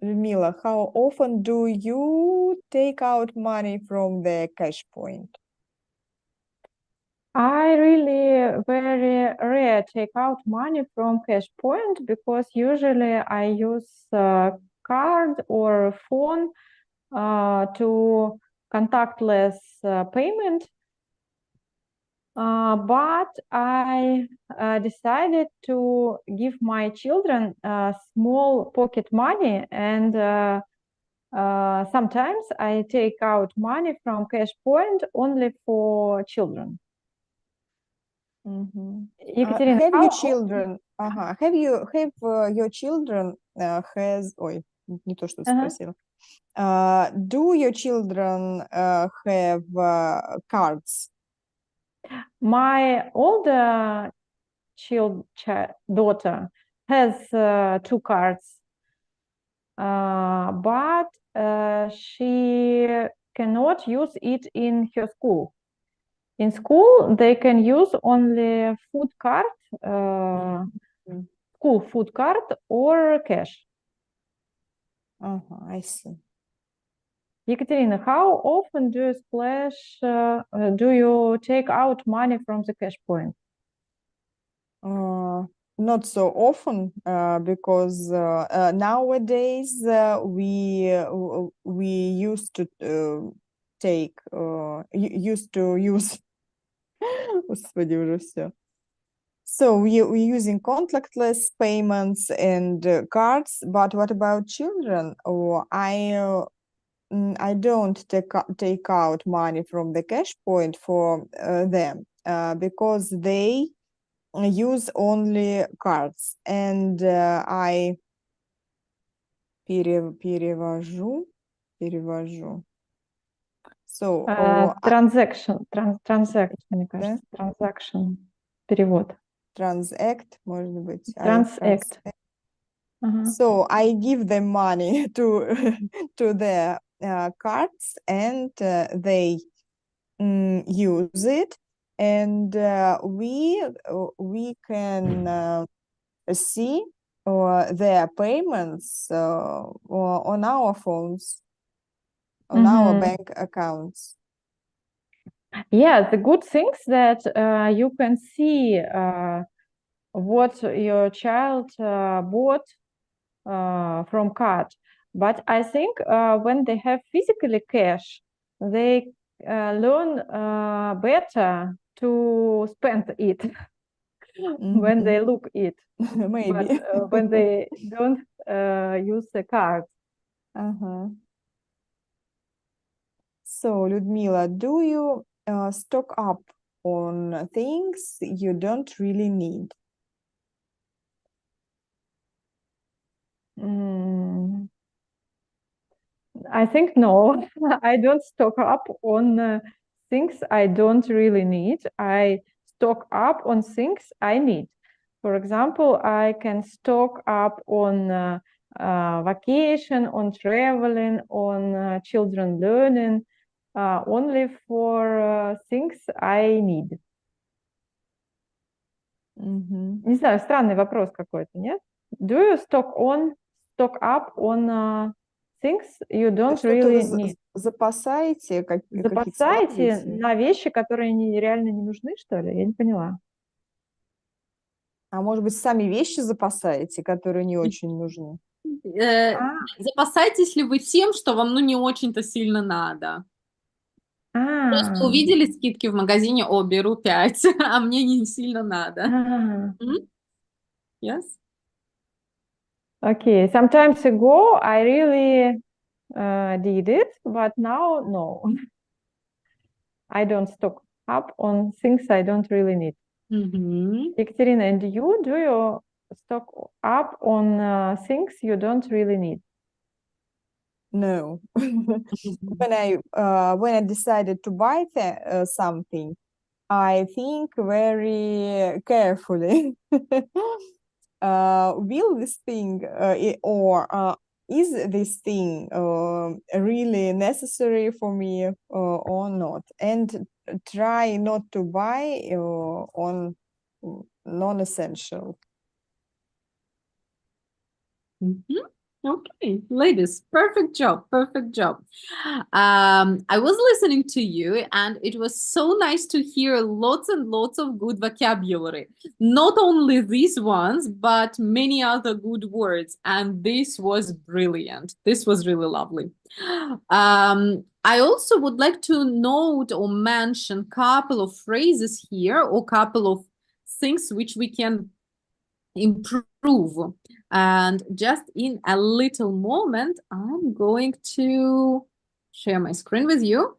Speaker 2: Ludmila, how often do you take out money from the cash point?
Speaker 3: I really very rare take out money from cash point because usually I use card or phone to contactless payment. But I decided to give my children small pocket money, and sometimes I take out money from cash point only for children. Екатерина,
Speaker 2: Have
Speaker 3: how
Speaker 2: you children? Have your children has? Ой, не то, что спросила. Do your children have cards?
Speaker 3: My older daughter has 2 cards, but she cannot use it in her school. In school, they can use only food card, school food card or cash.
Speaker 2: I see.
Speaker 3: Ekaterina, how often do you take out money from the cash point?
Speaker 2: Not so often because nowadays we used to use Господи, уже все. So we're using contactless payments and cards, but what about children? I don't take out money from the cash point for them because they use only cards, and I перевожу. So
Speaker 3: Transaction, мне кажется, transaction, перевод.
Speaker 2: Transact, может быть.
Speaker 3: Transact.
Speaker 2: So I give them money to their cards, and they use it, and we can see their payments on our phones, on our bank accounts.
Speaker 3: Yeah, the good things that you can see what your child bought from card. But I think when they have physically cash, they learn better to spend it when they look it.
Speaker 2: Maybe.
Speaker 3: But when they don't use the card.
Speaker 2: So, Ludmila, do you stock up on things you don't really need?
Speaker 3: Mm, I think no. I don't stock up on things I don't really need. I stock up on things I need. For example, I can stock up on vacation, on traveling, on children learning, only for things I need.
Speaker 2: Мгм.
Speaker 3: Не знаю, странный вопрос какой-то, нет? Do you stock up on things you don't
Speaker 2: Что-то
Speaker 3: really
Speaker 2: вы
Speaker 3: need?
Speaker 2: запасаете, какие-то
Speaker 3: Запасаете
Speaker 2: складываете?
Speaker 3: на вещи, которые реально не нужны, что ли? Я не поняла.
Speaker 2: А может быть, сами вещи запасаете, которые не очень нужны?
Speaker 3: А,
Speaker 1: Запасаетесь ли вы тем, что вам, ну, не очень-то сильно надо? Просто
Speaker 3: а,
Speaker 1: увидели скидки в магазине, о, беру 5, а мне не сильно надо.
Speaker 3: а.
Speaker 1: М? Yes?
Speaker 3: Okay, sometimes ago I really did it, but now no. I don't stock up on things I don't really need.
Speaker 1: Мгм.
Speaker 3: Екатерина, and you, do you stock up on things you don't really need?
Speaker 2: No. When I decided to buy something, I think very carefully. Will this thing is this thing really necessary for me or not? And try not to buy on non-essential.
Speaker 1: Mhm. Okay, ladies, perfect job, perfect job. I was listening to you, and it was so nice to hear lots and lots of good vocabulary. Not only these ones, but many other good words. And this was brilliant. This was really lovely. I also would like to note or mention a couple of phrases here, or couple of things which we can improve. And just in a little moment, I'm going to share my screen with you.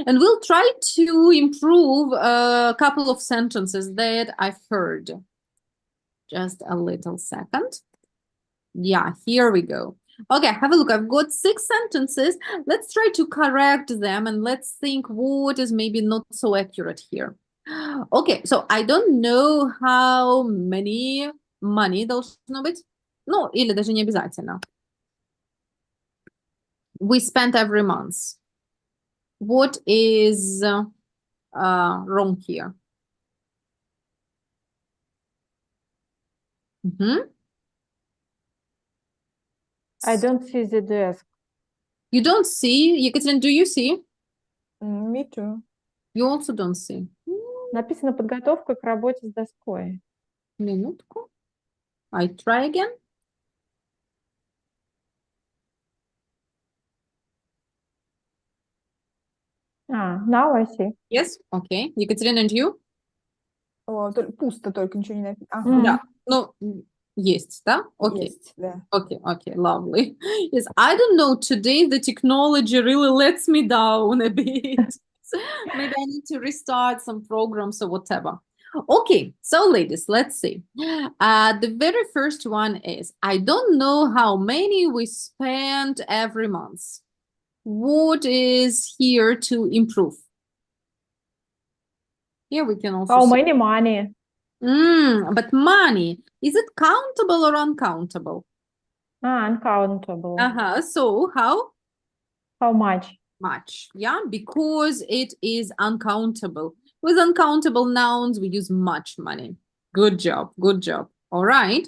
Speaker 1: And we'll try to improve a couple of sentences that I've heard. Just a little second. Yeah, here we go. Okay, have a look. I've got 6 sentences. Let's try to correct them and let's think what is maybe not so accurate here. Okay, so I don't know how many money должно быть. Ну, или даже не обязательно. We spent every month. What is wrong here? Mhm.
Speaker 3: I don't see the desk.
Speaker 1: You don't see? Екатерина, do you see?
Speaker 2: Me too.
Speaker 1: You also don't see.
Speaker 3: Написано подготовка к работе с доской.
Speaker 1: Минутку. I try again.
Speaker 3: Now I see.
Speaker 1: Yes, okay. Екатерина, and you?
Speaker 2: Пусто только, ничего не написано. Ага,
Speaker 3: Мгм.
Speaker 1: Да. Ну, есть, да? Okay.
Speaker 2: есть, да.
Speaker 1: Okay, lovely. Yes, I don't know. Today the technology really lets me down a bit. Maybe I need to restart some programs or whatever. Okay, so ladies, let's see. The very first one is, I don't know how many we spend every month. What is here to improve? Here we can also
Speaker 3: How
Speaker 1: say,
Speaker 3: many money?
Speaker 1: but money, is it countable or uncountable?
Speaker 3: Uncountable.
Speaker 1: So how
Speaker 3: How much?
Speaker 1: much? Yeah, because it is uncountable. With uncountable nouns, we use much money. Good job, good job. All right.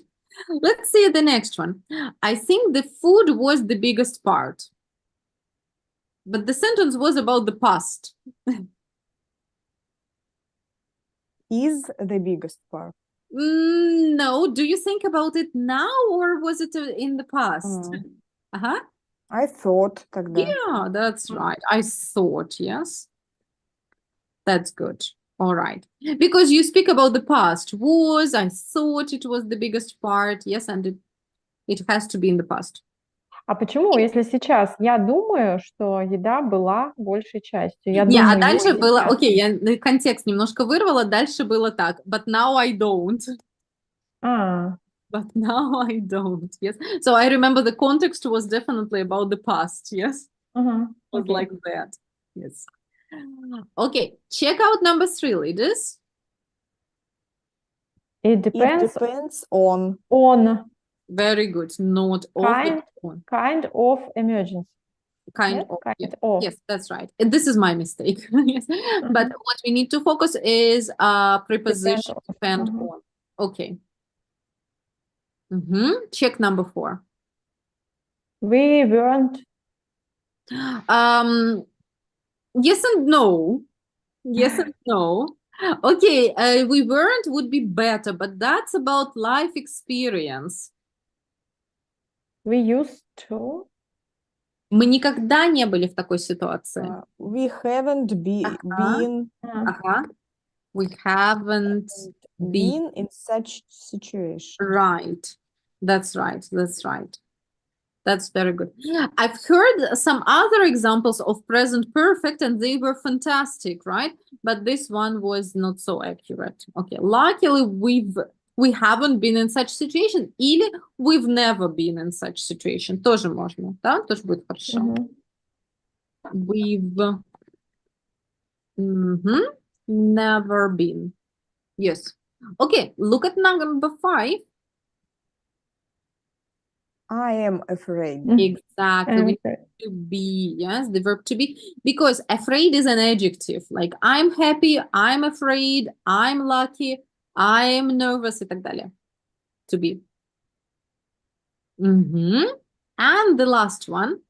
Speaker 1: Let's see the next one. I think the food was the biggest part. But the sentence was about the past.
Speaker 2: Is the biggest part.
Speaker 1: No, do you think about it now or was it in the past? Uh-huh.
Speaker 2: I thought тогда.
Speaker 1: Yeah, that's right. I thought, yes. That's good. All right. Because you speak about the past. Was, I thought it was the biggest part. Yes, and it has to be in the past.
Speaker 3: А почему, если сейчас я думаю, что еда была большей частью? Я
Speaker 1: Не, а
Speaker 3: думаю
Speaker 1: дальше было,
Speaker 3: сейчас.
Speaker 1: окей, я контекст немножко вырвала, дальше было так, but now I don't.
Speaker 3: А,
Speaker 1: But now I don't. Yes. So I remember the context was definitely about the past. Yes.
Speaker 3: ага,
Speaker 1: Was
Speaker 3: окей.
Speaker 1: like that. Yes. Okay. Check out number 3, ladies.
Speaker 3: It
Speaker 2: It
Speaker 3: depends
Speaker 2: depends on.
Speaker 3: on
Speaker 1: Very good. Not of,
Speaker 3: kind
Speaker 1: but on.
Speaker 3: kind of emergency.
Speaker 1: Kind
Speaker 3: Yes,
Speaker 1: of.
Speaker 3: kind
Speaker 1: Yeah.
Speaker 3: of.
Speaker 1: Yes, that's right. And this is my mistake. Yes. But what we need to focus is preposition
Speaker 3: on.
Speaker 1: depend
Speaker 3: Mhm.
Speaker 1: on. Okay. Check number 4.
Speaker 3: We weren't.
Speaker 1: Yes and no. Yes and no. Okay, we weren't would be better, but that's about life experience.
Speaker 3: We used to.
Speaker 1: Мы никогда не были в такой ситуации.
Speaker 2: We haven't been
Speaker 1: Ага. We haven't been.
Speaker 2: been in such situation.
Speaker 1: Right. That's right. That's right. That's very good. I've heard some other examples of present perfect and they were fantastic, right? But this one was not so accurate. Okay. Luckily, we haven't been in such situation. Или we've never been in such situation. Тоже можно, да? Тоже будет хорошо.
Speaker 3: Мгм.
Speaker 1: We've never been. Yes. Okay. Look at number 5.
Speaker 2: I am afraid.
Speaker 1: Exactly. We
Speaker 3: Okay.
Speaker 1: to be, yes, the verb to be, because afraid is an adjective. Like I'm happy, I'm afraid, I'm lucky, I'm nervous, и так далее. To be. And the last one.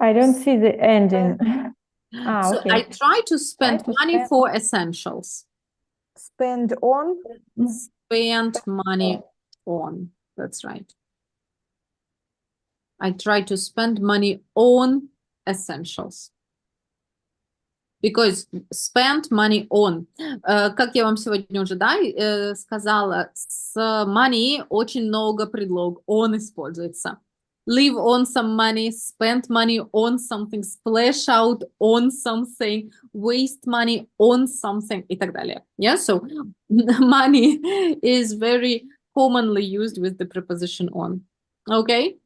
Speaker 3: I don't see the ending.
Speaker 1: So
Speaker 3: Okay.
Speaker 1: I try to spend
Speaker 3: to
Speaker 1: money
Speaker 3: spend-
Speaker 1: for essentials.
Speaker 2: Spend on.
Speaker 1: Spend money on. That's right. I try to spend money on essentials. Because spend money on. Как я вам сегодня уже сказала, с money очень много предлог on используется. Live on some money, spend money on something, splash out on something, waste money on something, и так далее. Yeah, so money is very commonly used with the preposition on. Okay?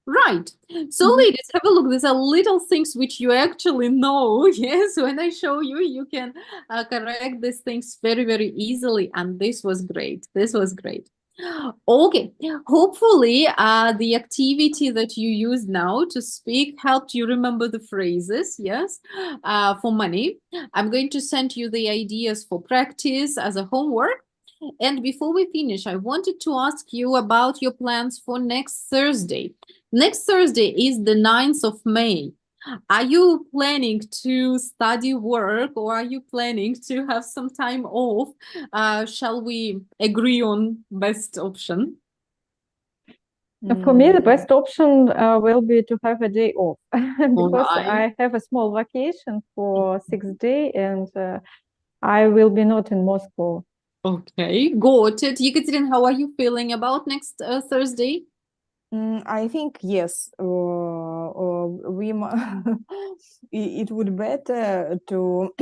Speaker 1: Right. So, ladies, have a look. These are little things which you actually know. Yes, when I show you, you can correct these things very, very easily. And this was great. This was great. Okay. Hopefully, the activity that you use now to speak helped you remember the phrases. Yes, for money. I'm going to send you the ideas for practice as a homework. And before we finish, I wanted to ask you about your plans for next Thursday. Next Thursday is the 9th of May. Are you planning to study work or are you planning to have some time off? Shall we agree on best option?
Speaker 3: For me, the best option will be to have a day off because
Speaker 1: Alright.
Speaker 3: I have a small vacation for 6 days and I will be not in Moscow.
Speaker 1: Okay, got it. Yekaterina, how are you feeling about next Thursday?
Speaker 2: I think yes. It would better to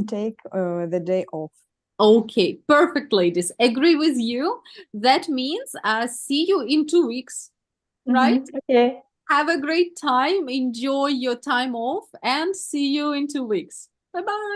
Speaker 2: take the day off.
Speaker 1: Okay, perfect, ladies. Agree with you. That means see you in 2 weeks, right?
Speaker 3: Okay.
Speaker 1: Have a great time. Enjoy your time off and see you in 2 weeks. Bye-bye.